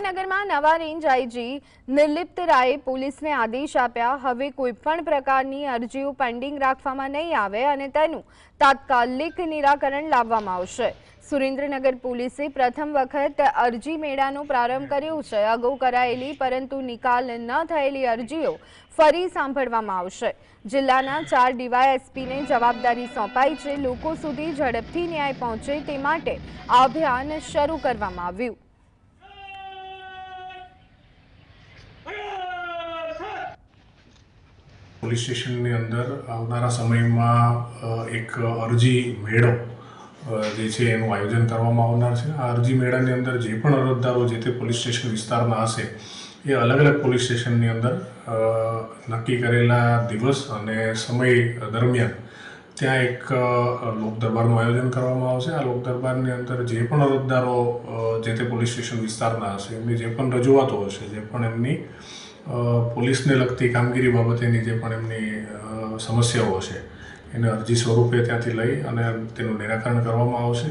સુરેન્દ્રનગરમાં નવા range IG Nirlipt રાયે પોલીસને આદેશ આપ્યા, હવે કોઈપણ પ્રકારની અરજીઓ પેન્ડિંગ રાખવામાં નહીં આવે અને તેનું તાત્કાલિક નિરાકરણ લાવવામાં આવશે। સુરેન્દ્રનગર પોલીસે પ્રથમ વખત અરજી મેળાનો પ્રારંભ કર્યો છે। અગાઉ કરાયેલી પરંતુ નિકાલ ન થયેલી અરજીઓ ફરી સાંભળવામાં આવશે। જિલ્લાના 4 ડીવાયએસપીને જવાબદારી સોંપાઈ છે। લોકો સુધી ઝડપથી ન્યાય પહોંચે તે માટે આ અભિયાન શરૂ કરવામાં આવ્યું। પોલીસ સ્ટેશનની અંદર આવનારા સમયમાં એક અરજી મેળો જે છે એનું આયોજન કરવામાં આવનાર છે। આ અરજી મેળાની અંદર જે પણ અરજદારો જે તે પોલીસ સ્ટેશન વિસ્તારના હશે એ અલગ અલગ પોલીસ સ્ટેશનની અંદર નક્કી કરેલા દિવસ અને સમય દરમિયાન ત્યાં એક લોક દરબારનું આયોજન કરવામાં આવશે। આ લોક દરબારની અંદર જે પણ અરજદારો જે તે પોલીસ સ્ટેશન વિસ્તારના હશે એમની જે પણ રજૂઆતો હશે, જે પણ એમની પોલીસને લગતી કામગીરી બાબતેની જે પણ એમની સમસ્યાઓ હશે એને અરજી સ્વરૂપે ત્યાંથી લઈ અને તેનું નિરાકરણ કરવામાં આવશે।